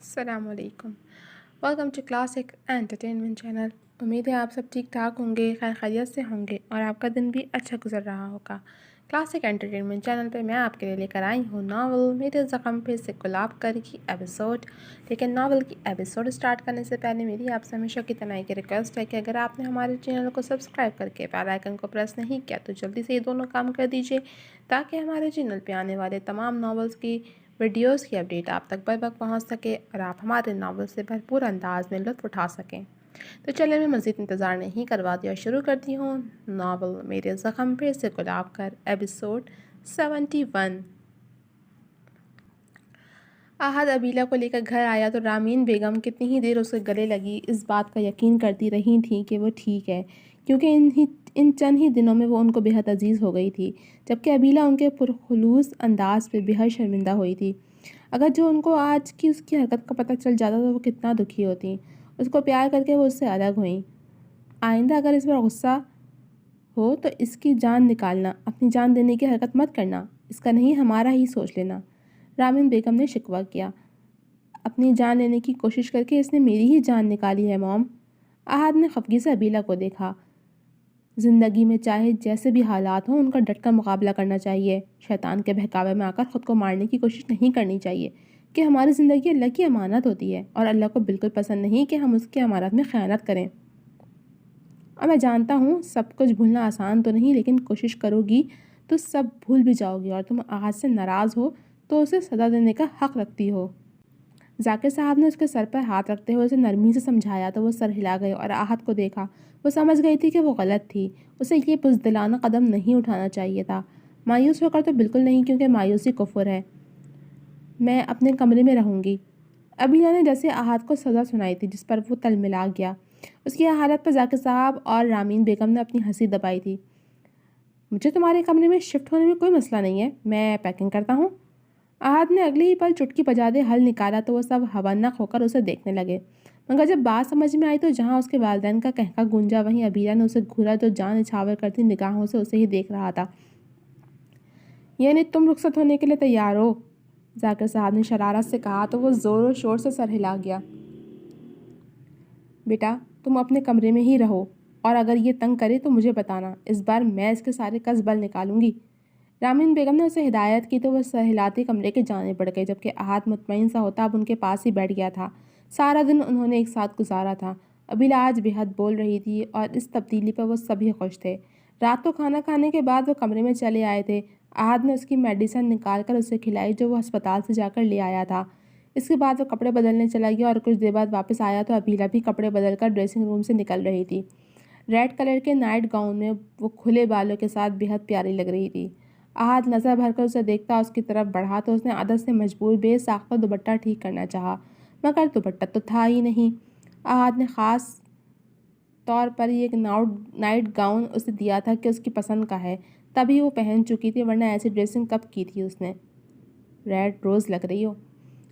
السلام علیکم. Welcome to classic entertainment channel. امید ہے آپ سب ٹھیک ٹھاک ہوں گے، خیر خیریت سے ہوں گے اور آپ کا دن بھی اچھا گزر رہا ہوگا. کلاسک انٹرٹینمنٹ چینل پہ میں آپ کے لیے لے کر آئی ہوں ناول میرے زخم پہ سے گلاب کر کی ایپیسوڈ. لیکن ناول کی ایپیسوڈ اسٹارٹ کرنے سے پہلے میری آپ سے ہمیشہ کی طرح کی ریکویسٹ ہے کہ اگر آپ نے ہمارے چینل کو سبسکرائب کر کے بیل آئیکن کو پریس نہیں کیا تو جلدی سے یہ دونوں کام کر دیجیے تاکہ ہمارے چینل پہ آنے والے تمام ناولز کی ویڈیوز کی اپڈیٹ آپ تک بر وقت پہنچ سکے اور آپ ہمارے ناول سے بھرپور انداز میں لطف اٹھا سکیں. تو چلیں میں مزید انتظار نہیں کرواتی اور شروع کرتی ہوں ناول میرے زخم پہ سے گلاب کر ایپیسوڈ 71. احد ابیلہ کو لے کر گھر آیا تو رامین بیگم کتنی ہی دیر اس کے گلے لگی اس بات کا یقین کرتی رہی تھی کہ وہ ٹھیک ہے، کیونکہ ان چند ہی دنوں میں وہ ان کو بے حد عزیز ہو گئی تھی، جبکہ ابیلہ ان کے پرخلوص انداز پہ بے حد شرمندہ ہوئی تھی. اگر جو ان کو آج کی اس کی حرکت کا پتہ چل جاتا تو وہ کتنا دکھی ہوتی. اس کو پیار کر کے وہ اس سے الگ ہوئیں. آئندہ اگر اس پر غصہ ہو تو اس کی جان نکالنا، اپنی جان دینے کی حرکت مت کرنا، اس کا نہیں ہمارا ہی سوچ لینا. رامین بیگم نے شکوہ کیا. اپنی جان لینے کی کوشش کر کے اس نے میری ہی جان نکالی ہے موم. احد نے خفگی سے ابیلہ کو دیکھا. زندگی میں چاہے جیسے بھی حالات ہوں ان کا ڈٹ کر مقابلہ کرنا چاہیے. شیطان کے بہکاوے میں آ کر خود کو مارنے کی کوشش نہیں کرنی چاہیے کہ ہماری زندگی اللہ کی امانت ہوتی ہے اور اللہ کو بالکل پسند نہیں کہ ہم اس کی امانت میں خیانت کریں. اور میں جانتا ہوں سب کچھ بھولنا آسان تو نہیں، لیکن کوشش کرو گی تو سب بھول بھی جاؤ گی اور تم احد سے ناراض ہو تو اسے سزا دینے کا حق رکھتی ہو. ذاکر صاحب نے اس کے سر پر ہاتھ رکھتے ہوئے اسے نرمی سے سمجھایا تو وہ سر ہلا گئی اور احد کو دیکھا. وہ سمجھ گئی تھی کہ وہ غلط تھی، اسے یہ بزدلانہ قدم نہیں اٹھانا چاہیے تھا. مایوس ہو کر تو بالکل نہیں، کیونکہ مایوسی کفر ہے. میں اپنے کمرے میں رہوں گی. ابیلہ نے جیسے احد کو سزا سنائی تھی جس پر وہ تلملا گیا. اس کی حالت پر ذاکر صاحب اور رامین بیگم نے اپنی ہنسی دبائی تھی. مجھے تمہارے کمرے میں شفٹ ہونے میں کوئی مسئلہ نہیں ہے، میں پیکنگ کرتا ہوں. احد نے اگلی ہی پل چٹکی بجا دے حل نکالا تو وہ سب حیران ہو کر اسے دیکھنے لگے. مگر جب بات سمجھ میں آئی تو جہاں اس کے والدین کا کہکا گونجا وہیں ابیلہ نے اسے گھورا جو جان نچھاور کرتی نگاہوں سے اسے ہی دیکھ رہا تھا. یعنی تم رخصت ہونے کے لیے تیار ہو؟ ذاکر صاحب نے شرارت سے کہا تو وہ زور و شور سے سر ہلا گیا. بیٹا تم اپنے کمرے میں ہی رہو اور اگر یہ تنگ کرے تو مجھے بتانا، اس بار میں اس کے سارے کس بل نکالوں گی. رامین بیگم نے اسے ہدایت کی تو وہ سر ہلاتے کمرے کے جانے پڑ گئے، جبکہ احد مطمئن سا ہوتا اب ان کے پاس ہی بیٹھ گیا تھا. سارا دن انہوں نے ایک ساتھ گزارا تھا. ابیلہ آج بے حد بول رہی تھی اور اس تبدیلی پر وہ سبھی خوش تھے. رات کو کھانا کھانے کے بعد وہ کمرے میں چلے آئے تھے. احد نے اس کی میڈیسن نکال کر اسے کھلائی جو وہ ہسپتال سے جا کر لے آیا تھا. اس کے بعد وہ کپڑے بدلنے چلا گیا اور کچھ دیر بعد واپس آیا تو ابیلہ بھی کپڑے بدل کر ڈریسنگ روم سے نکل رہی تھی. ریڈ کلر کے نائٹ گاؤن میں وہ کھلے بالوں کے ساتھ بے حد پیاری لگ رہی تھی. احد نظر بھر کر اسے دیکھتا اس کی طرف بڑھا تو اس نے عادت سے مجبور بے ساختہ دوپٹہ ٹھیک کرنا چاہا، مگر دوپٹہ تو تھا ہی نہیں. احد نے خاص طور پر یہ ایک نائٹ گاؤن اسے دیا تھا کہ اس کی پسند کا ہے، تبھی وہ پہن چکی تھی، ورنہ ایسی ڈریسنگ کب کی تھی اس نے. ریڈ روز لگ رہی ہو.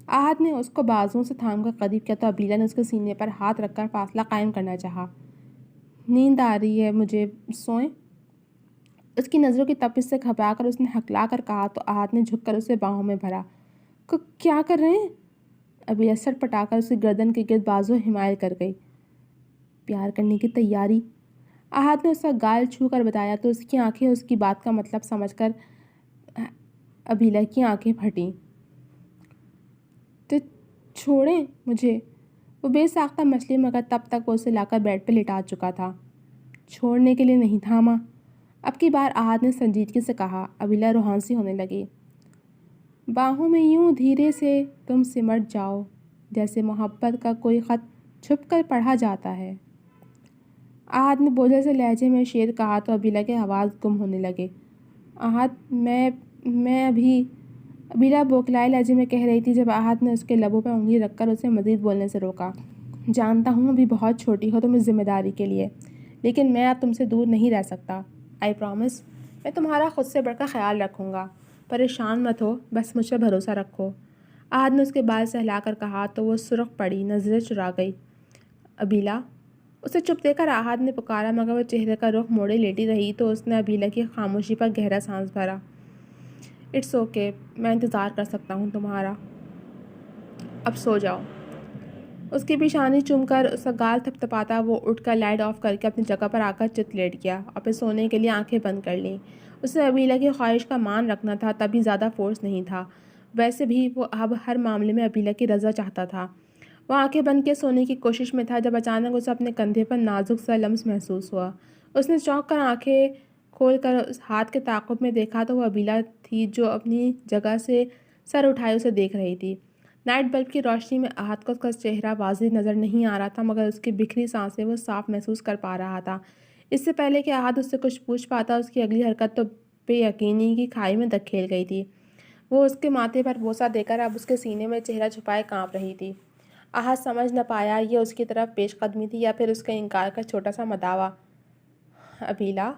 احد نے اس کو بازوؤں سے تھام کر قریب کیا تو ابیلہ نے اس کے سینے پر ہاتھ رکھ کر فاصلہ قائم کرنا چاہا. نیند آ رہی ہے مجھے، سوئیں. اس کی نظروں کی تپش سے گھبرا کر اس نے ہکلا کر کہا تو احد نے جھک کر اسے باہوں میں بھرا. کیا کر رہے ہیں؟ ابیلہ سٹ پٹا کر اس کی گردن کے گرد بازو حمائل کر گئی. پیار کرنے کی تیاری. احد نے اس کا گال چھو کر بتایا تو اس کی آنکھیں اس کی بات کا مطلب سمجھ کر ابیلہ کی آنکھیں پھٹیں. تو چھوڑیں مجھے. وہ بے ساختہ مچلی مگر تب تک وہ اسے لا کر بیڈ پہ لٹا چکا تھا. چھوڑنے کے لیے نہیں تھاما. اب کی بار احد نے سنجیدگی سے کہا. ابیلہ روحان سی ہونے لگی. باہوں میں یوں دھیرے سے تم سمٹ جاؤ جیسے محبت کا کوئی خط چھپ کر پڑھا جاتا ہے. احد نے بوجھل سے لہجے میں شعر کہا تو ابیلہ کے آواز گم ہونے لگے. احد میں ابھی. ابیلہ بوکھلائے لہجے میں کہہ رہی تھی جب احد نے اس کے لبوں پہ انگلی رکھ کر اسے مزید بولنے سے روکا. جانتا ہوں ابھی بہت چھوٹی ہو تم اس ذمہ داری کے لیے، لیکن میں اب تم سے دور نہیں رہ سکتا. I promise. میں تمہارا خود سے بڑھ کر خیال رکھوں گا. پریشان مت ہو، بس مجھ پہ بھروسہ رکھو. احد نے اس کے بال سہلا کر کہا تو وہ سرخ پڑی، نظریں چرا گئی. ابیلہ. اسے چپ دے کر احد نے پکارا مگر وہ چہرے کا رخ موڑے لیٹی رہی تو اس نے ابیلہ کی خاموشی پر گہرا سانس بھرا. اٹس اوکے، میں انتظار کر سکتا ہوں تمہارا. اب سو جاؤ. اس کی پیشانی چوم کر اس کا گال تھپتھپاتا وہ اٹھ کر لائٹ آف کر کے اپنی جگہ پر آ کر چت لیٹ گیا اور پھر سونے کے لیے آنکھیں بند کر لیں۔ اسے ابیلہ کی خواہش کا مان رکھنا تھا، تبھی زیادہ فورس نہیں تھا۔ ویسے بھی وہ اب ہر معاملے میں ابیلہ کی رضا چاہتا تھا۔ وہ آنکھیں بند کے سونے کی کوشش میں تھا جب اچانک اسے اپنے کندھے پر نازک سا لمس محسوس ہوا۔ اس نے چونک کر آنکھیں کھول کر اس ہاتھ کے تعاقب میں دیکھا تو وہ ابیلہ تھی جو اپنی جگہ سے سر اٹھائے اسے دیکھ رہی تھی۔ نائٹ بلب کی روشنی میں احد کو اس کا چہرہ واضح نظر نہیں آ رہا تھا، مگر اس کی بکھری سانسیں وہ صاف محسوس کر پا رہا تھا۔ اس سے پہلے کہ احد اس سے کچھ پوچھ پاتا، اس کی اگلی حرکت تو بے یقینی کی کھائی میں دھکیل گئی تھی۔ وہ اس کے ماتھے پر بوسہ دے کر اب اس کے سینے میں چہرہ چھپائے کانپ رہی تھی۔ احد سمجھ نہ پایا یہ اس کی طرف پیش قدمی تھی یا پھر اس کے انکار کا چھوٹا سا مداوع۔ ابیلہ،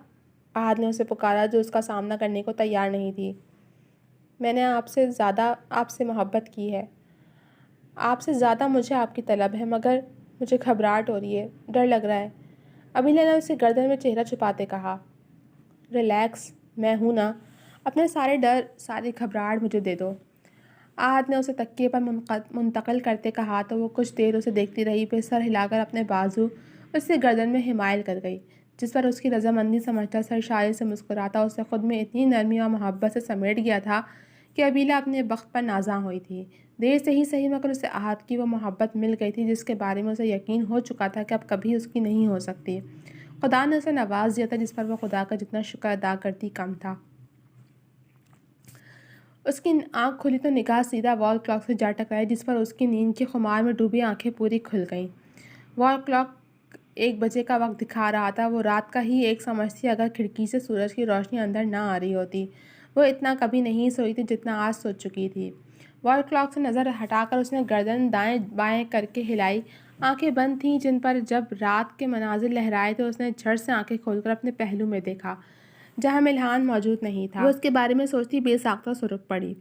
احد نے اسے پکارا جو اس کا سامنا کرنے کو تیار نہیں تھی۔ میں نے آپ سے زیادہ آپ سے محبت کی ہے۔ آپ سے زیادہ مجھے آپ کی طلب ہے، مگر مجھے گھبراہٹ ہو رہی ہے، ڈر لگ رہا ہے۔ ابیلہ نے اسے گردن میں چہرہ چھپاتے کہا۔ ریلیکس، میں ہوں نا، اپنے سارے ڈر ساری گھبراہٹ مجھے دے دو۔ احد نے اسے تکیے پر منتقل کرتے کہا تو وہ کچھ دیر اسے دیکھتی رہی، پھر سر ہلا کر اپنے بازو اس کے گردن میں حمائل کر گئی، جس پر اس کی رضامندی سمجھتا سرشاری سے مسکراتا اسے خود میں اتنی نرمی اور محبت سے سمیٹ گیا تھا کہ ابیلہ اپنے بخت پر نازاں ہوئی تھی۔ دیر سے ہی صحیح، مگر اسے احد کی وہ محبت مل گئی تھی جس کے بارے میں اسے یقین ہو چکا تھا کہ اب کبھی اس کی نہیں ہو سکتی۔ خدا نے اسے نواز دیا تھا جس پر وہ خدا کا جتنا شکر ادا کرتی کم تھا۔ اس کی آنکھ کھلی تو نگاہ سیدھا وال کلاک سے جا ٹکرائی جس پر اس کی نیند کی خمار میں ڈوبی آنکھیں پوری کھل گئیں۔ وال کلاک 1 بجے کا وقت دکھا رہا تھا۔ وہ رات کا ہی 1 سمجھتی اگر کھڑکی سے سورج کی روشنی اندر نہ آ رہی ہوتی۔ وہ اتنا کبھی نہیں سوئی تھی جتنا آج سو چکی تھی۔ وال کلاک سے نظر ہٹا کر اس نے گردن دائیں بائیں کر کے ہلائی۔ آنکھیں بند تھیں جن پر جب رات کے مناظر لہرائے تو اس نے جھٹ سے آنکھیں کھول کر اپنے پہلو میں دیکھا جہاں ملحان موجود نہیں تھا۔ وہ اس کے بارے میں سوچتی بے ساختہ سرک پڑی۔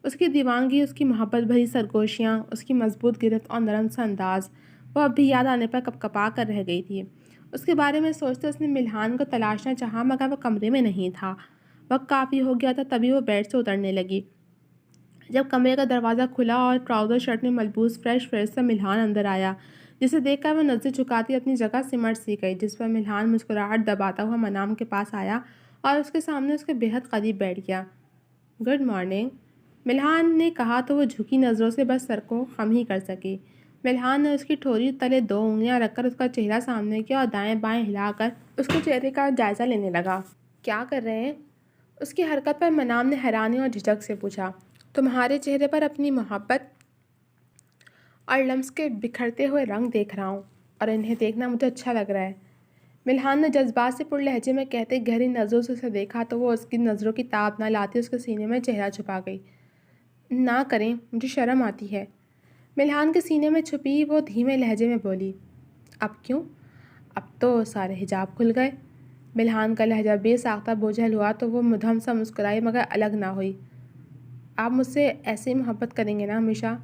اس کی دیوانگی، اس کی محبت بھری سرگوشیاں، اس کی مضبوط گرفت اور نرم سا انداز، وہ اب بھی یاد آنے پر کپکپا کر رہ گئی تھی۔ اس کے بارے میں سوچتے اس نے ملحان کو تلاشنا چاہا، مگر وہ کمرے میں نہیں تھا۔ وقت کافی ہو گیا تھا، تبھی وہ بیڈ سے اترنے لگی۔ جب کمرے کا دروازہ کھلا اور ٹراؤزر شرٹ میں ملبوس فریش سا ملحان اندر آیا، جسے دیکھ کر وہ نظریں جھکاتی اپنی جگہ سمٹ سی گئی، جس پر ملحان مسکراہٹ دباتا ہوا منام کے پاس آیا اور اس کے سامنے اس کے بہت قریب بیٹھ گیا۔ گڈ مارننگ، ملحان نے کہا تو وہ جھکی نظروں سے بس سر کو خم ہی کر سکی۔ ملحان نے اس کی ٹھوری تلے 2 انگلیاں رکھ کر اس کا چہرہ سامنے کیا اور دائیں بائیں ہلا کر اس کے چہرے کا جائزہ لینے لگا۔ کیا کر رہے ہیں؟ اس کی حرکت پر منام نے حیرانی اور جھجک سے پوچھا۔ تمہارے چہرے پر اپنی محبت اور لمس کے بکھرتے ہوئے رنگ دیکھ رہا ہوں، اور انہیں دیکھنا مجھے اچھا لگ رہا ہے۔ ملحان نے جذبات سے پر لہجے میں کہتے گہری نظروں سے اسے دیکھا تو وہ اس کی نظروں کی تاب نہ لاتی اس کے سینے میں چہرہ چھپا گئی۔ نہ کریں، مجھے شرم آتی ہے۔ ملحان کے سینے میں چھپی وہ دھیمے لہجے میں بولی۔ اب کیوں؟ اب تو سارے حجاب کھل گئے۔ ملحان کا لہجہ بے ساختہ بوجھل ہوا تو وہ مدھم سا مسکرائی مگر الگ نہ ہوئی۔ آپ مجھ سے ایسے ہی محبت کریں گے نا ہمیشہ؟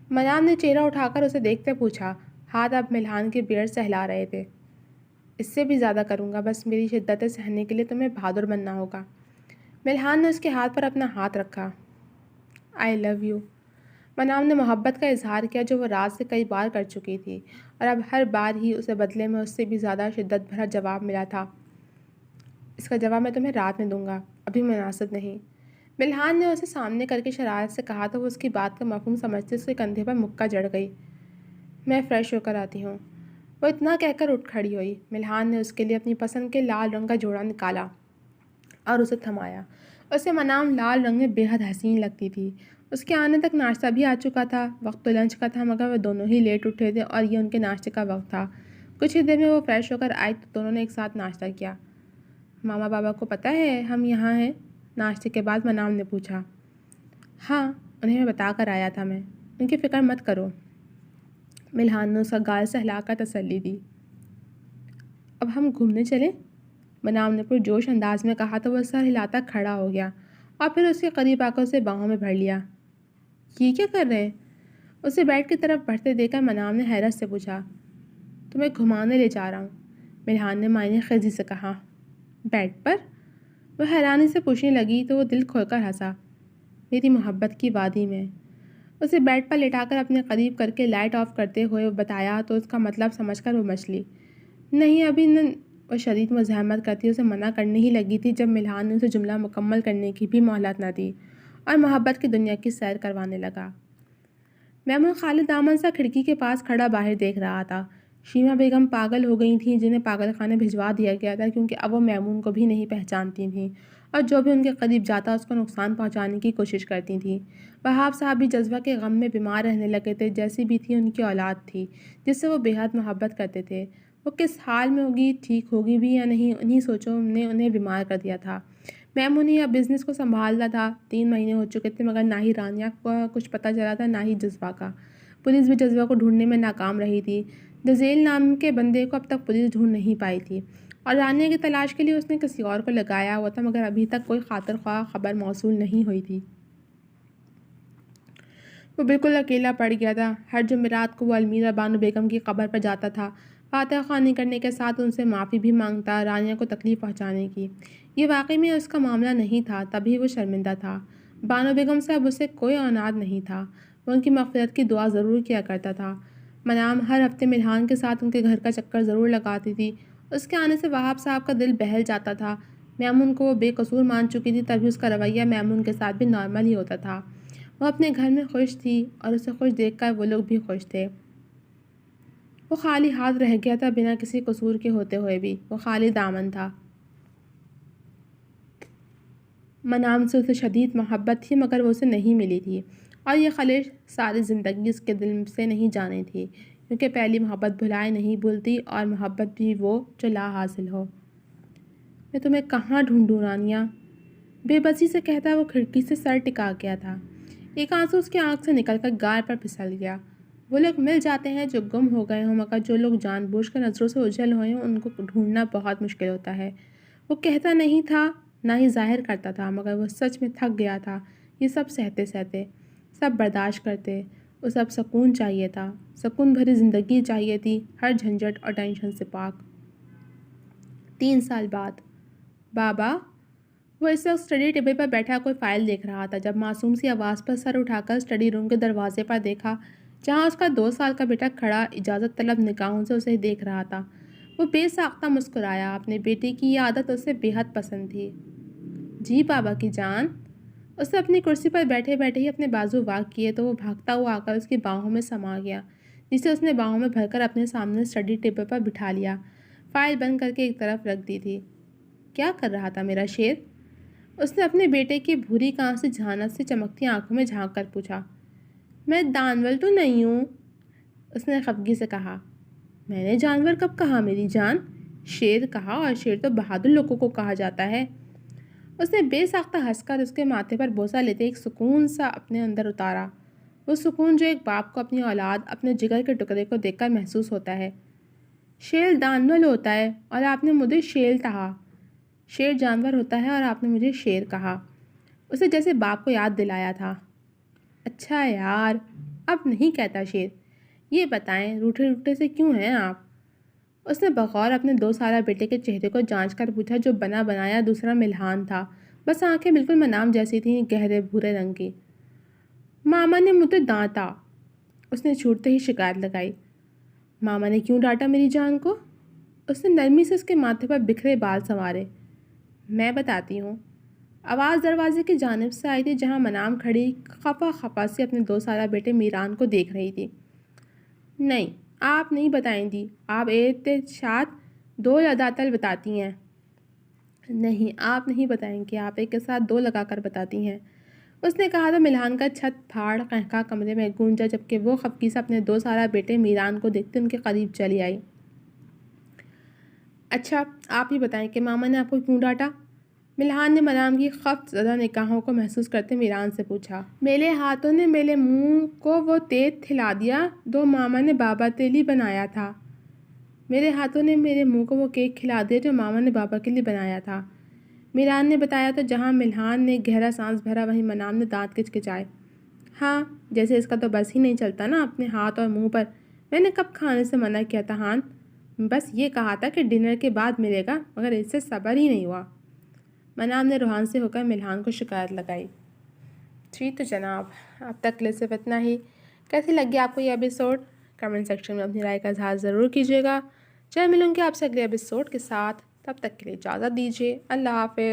منام نے چہرہ اٹھا کر اسے دیکھتے پوچھا۔ ہاتھ اب ملحان کی بیئر سہلا رہے تھے۔ اس سے بھی زیادہ کروں گا، بس میری شدتیں سہنے کے لیے تمہیں بہادر بننا ہوگا۔ ملحان نے اس کے ہاتھ پر اپنا ہاتھ رکھا۔ آئی لو یو، منام نے محبت کا اظہار کیا جو وہ رات سے کئی بار کر چکی تھی، اور اب ہر بار ہی اسے بدلے میں اس سے بھی زیادہ شدت بھرا جواب ملا تھا۔ اس کا جواب میں تمہیں رات میں دوں گا، ابھی مناسب نہیں۔ ملحان نے اسے سامنے کر کے شرارت سے کہا تو وہ اس کی بات کا مفہوم سمجھتے اس کے کندھے پر مکہ جڑ گئی۔ میں فریش ہو کر آتی ہوں۔ وہ اتنا کہہ کر اٹھ کھڑی ہوئی۔ ملحان نے اس کے لیے اپنی پسند کے لال رنگ کا جوڑا نکالا اور اسے تھمایا۔ اسے منام لال رنگ میں بے حد حسین لگتی تھی۔ اس کے آنے تک ناشتہ بھی آ چکا تھا۔ وقت تو لنچ کا تھا، مگر وہ دونوں ہی لیٹ اٹھے تھے اور یہ ان کے ناشتے کا وقت تھا۔ کچھ ہی دیر میں وہ فریش ہو کر آئی تو دونوں نے ایک ساتھ ناشتہ کیا۔ ماما بابا کو پتہ ہے ہم یہاں ہیں؟ ناشتے کے بعد منام نے پوچھا۔ ہاں، انہیں میں بتا کر آیا تھا، میں ان کی فکر مت کرو۔ ملحان نے اس کا گال سہلا کر تسلی دی۔ اب ہم گھومنے چلیں؟ منام نے پرجوش انداز میں کہا تو وہ سر ہلاتا کھڑا ہو گیا اور پھر اس کے قریب آ کر اسے باہوں میں بھر لیا۔ یہ کیا کر رہے ہیں؟ اسے بیڈ کی طرف بڑھتے دیکھ کر منام نے حیرت سے پوچھا۔ تمہیں گھمانے لے جا رہا ہوں، ملحان نے معنی خیزی سے کہا۔ بیڈ پر؟ وہ حیرانی سے پوچھنے لگی تو وہ دل کھول کر ہنسا۔ میری محبت کی وادی میں۔ اسے بیڈ پر لٹا کر اپنے قریب کر کے لائٹ آف کرتے ہوئے بتایا تو اس کا مطلب سمجھ کر وہ مچلی۔ نہیں ابھی نہ، وہ شدید مزاحمت کرتی اسے منع کرنے ہی لگی تھی جب ملحان نے اسے جملہ مکمل کرنے کی بھی مہلت نہ دی اور محبت کی دنیا کی سیر کروانے لگا۔ میمون خالد دامن سا کھڑکی کے پاس کھڑا باہر دیکھ رہا تھا۔ شیما بیگم پاگل ہو گئی تھیں، جنہیں پاگل خانے بھجوا دیا گیا تھا کیونکہ اب وہ میمون کو بھی نہیں پہچانتی تھیں اور جو بھی ان کے قریب جاتا اس کو نقصان پہنچانے کی کوشش کرتی تھیں۔ وہاب صاحب بھی جذبہ کے غم میں بیمار رہنے لگے تھے، جیسی بھی تھی ان کی اولاد تھی جس سے وہ بے حد محبت کرتے تھے۔ وہ کس حال میں ہوگی، ٹھیک ہوگی بھی یا نہیں، انہی سوچوں نے انہیں بیمار کر دیا تھا۔ میمون ہی اب بزنس کو سنبھالنا تھا۔ 3 مہینے ہو چکے تھے مگر نہ ہی رانیہ کا کچھ پتہ چلا تھا نہ ہی جذبہ کا۔ پولیس بھی جذبہ کو ڈھونڈنے میں ناکام رہی تھی۔ دزیل نام کے بندے کو اب تک پولیس ڈھونڈ نہیں پائی تھی اور رانیہ کی تلاش کے لیے اس نے کسی اور کو لگایا ہوا تھا مگر ابھی تک کوئی خاطر خواہ خبر موصول نہیں ہوئی تھی۔ وہ بالکل اکیلا پڑ گیا تھا۔ ہر جمعرات کو وہ المیرا بانو بیگم کی قبر پر جاتا تھا، فاتحہ خوانی کرنے کے ساتھ ان سے معافی بھی مانگتا رانیہ کو تکلیف پہنچانے کی۔ یہ واقعی میں اس کا معاملہ نہیں تھا، تبھی وہ شرمندہ تھا۔ بانو بیگم سے اب اسے کوئی عناد نہیں تھا۔ وہ ان کی مغفرت کی دعا ضرور کیا کرتا تھا۔ منام ہر ہفتے ملحان کے ساتھ ان کے گھر کا چکر ضرور لگاتی تھی۔ اس کے آنے سے وہاب صاحب کا دل بہل جاتا تھا۔ میمون کو وہ بے قصور مان چکی تھی، تبھی اس کا رویہ میمون کے ساتھ بھی نارمل ہی ہوتا تھا۔ وہ اپنے گھر میں خوش تھی اور اسے خوش دیکھ کر وہ لوگ بھی خوش تھے۔ وہ خالی ہاتھ رہ گیا تھا بنا کسی قصور کے ہوتے ہوئے بھی۔ وہ خالی دامن تھا۔ منام سے اسے شدید محبت تھی مگر وہ اسے نہیں ملی تھی اور یہ خلش ساری زندگی اس کے دل سے نہیں جانی تھی کیونکہ پہلی محبت بھلائے نہیں بھولتی اور محبت بھی وہ جو لا حاصل ہو۔ میں تمہیں کہاں ڈھونڈوں رانیہ؟ بے بسی سے کہتا وہ کھڑکی سے سر ٹکا گیا تھا۔ ایک آنسو اس کی آنکھ سے نکل کر گال پر پھسل گیا۔ وہ لوگ مل جاتے ہیں جو گم ہو گئے ہوں مگر جو لوگ جان بوجھ کر نظروں سے اوجھل ہوئے ہوں ان کو ڈھونڈنا بہت مشکل ہوتا ہے۔ وہ کہتا نہیں تھا نہ ہی ظاہر کرتا تھا مگر وہ سچ میں تھک گیا تھا یہ سب سہتے سہتے، سب برداشت کرتے۔ اسے اب سکون چاہیے تھا، سکون بھری زندگی چاہیے تھی، ہر جھنجھٹ اور ٹینشن سے پاک۔ 3 سال بعد بابا، وہ اس وقت اسٹڈی ٹیبل پر بیٹھا کوئی فائل دیکھ رہا تھا جب معصوم سی آواز پر سر اٹھا کر اسٹڈی روم کے دروازے پر دیکھا جہاں اس کا 2 سال کا بیٹا کھڑا اجازت طلب نگاہوں سے اسے دیکھ رہا تھا۔ وہ بے ساختہ مسکرایا۔ اپنے بیٹے کی یہ عادت اسے بے حد پسند تھی۔ جی بابا کی جان۔ اس نے اپنی کرسی پر بیٹھے بیٹھے ہی اپنے بازو واق کیے تو وہ بھاگتا ہوا آ کر اس کی باہوں میں سما گیا جسے اس نے باہوں میں بھر کر اپنے سامنے اسٹڈی ٹیبل پر بٹھا لیا، فائل بند کر کے ایک طرف رکھ دی تھی۔ کیا کر رہا تھا میرا شیر؟ اس نے اپنے بیٹے کی بھوری کان سے جھانت سے چمکتی آنکھوں میں جھانک کر پوچھا۔ میں دانول تو نہیں ہوں، اس نے خفگی سے کہا۔ میں نے جانور کب کہا میری جان؟ شیر کہا، اور شیر تو بہادر لوگوں کو کہا جاتا ہے۔ اس نے بے ساختہ ہنس کر اس کے ماتھے پر بوسہ لیتے ایک سکون سا اپنے اندر اتارا، وہ سکون جو ایک باپ کو اپنی اولاد، اپنے جگر کے ٹکڑے کو دیکھ کر محسوس ہوتا ہے۔ شیر دانول ہوتا ہے اور آپ نے مجھے شیر کہا۔ شیر جانور ہوتا ہے اور آپ نے مجھے شیر کہا۔ اسے جیسے باپ کو یاد دلایا تھا۔ اچھا یار، اب نہیں کہتا شیر۔ یہ بتائیں روٹھے روٹھے سے کیوں ہیں آپ؟ اس نے بغور اپنے 2 سالہ بیٹے کے چہرے کو جانچ کر پوچھا جو بنا بنایا دوسرا ملحان تھا، بس آنکھیں بالکل منام جیسی تھیں، گہرے بھورے رنگ کی۔ ماما نے مجھے ڈانٹا، اس نے چھوٹتے ہی شکایت لگائی۔ ماما نے کیوں ڈانٹا میری جان کو؟ اس نے نرمی سے اس کے ماتھے پر بکھرے بال سنوارے۔ میں بتاتی ہوں۔ آواز دروازے کی جانب سے آئی تھی جہاں منام کھڑی خفا خفا سی اپنے 2 سالہ بیٹے میران کو دیکھ رہی تھی۔ نہیں، آپ نہیں بتائیں دی، آپ احتشاد 2 لداتل بتاتی ہیں۔ نہیں، آپ نہیں بتائیں کہ آپ ایک کے ساتھ 2 لگا کر بتاتی ہیں، اس نے کہا تو ملحان کا چھت پھاڑ قہقہ کمرے میں گونجا جبکہ وہ خفگی سے اپنے 2 سالہ بیٹے میران کو دیکھتے ان کے قریب چلی آئی۔ اچھا، آپ ہی بتائیں کہ ماما نے آپ کو کیوں ڈانٹا؟ ملحان نے منام کی خفت زدہ نگاہوں کو محسوس کرتے میران سے پوچھا۔ میرے ہاتھوں نے میرے منہ کو وہ تیل کھلا دیا جو ماما نے بابا کے لیے بنایا تھا۔ میرے ہاتھوں نے میرے منہ کو وہ کیک کھلا دیا جو ماما نے بابا کے لیے بنایا تھا، میران نے بتایا تو جہاں ملحان نے گہرا سانس بھرا وہیں منام نے دانت کچکچائے۔ ہاں، جیسے اس کا تو بس ہی نہیں چلتا نا اپنے ہاتھ اور منہ پر۔ میں نے کب کھانے سے منع کیا تھا ہان؟ بس یہ کہا تھا کہ ڈنر کے بعد ملے گا مگر اس سے صبر ہی نہیں ہوا۔ منام نے روحان سے ہو کر ملحان کو شکایت لگائی۔ جی تو جناب، اب تک کے لیے صرف اتنا ہی۔ کیسی لگی آپ کو یہ ایپیسوڈ؟ کمنٹ سیکشن میں اپنی رائے کا اظہار ضرور کیجیے گا۔ چل ملوں گی آپ سے اگلے ایپیسوڈ کے ساتھ، تب تک کے لیے اجازت دیجیے۔ اللہ حافظ۔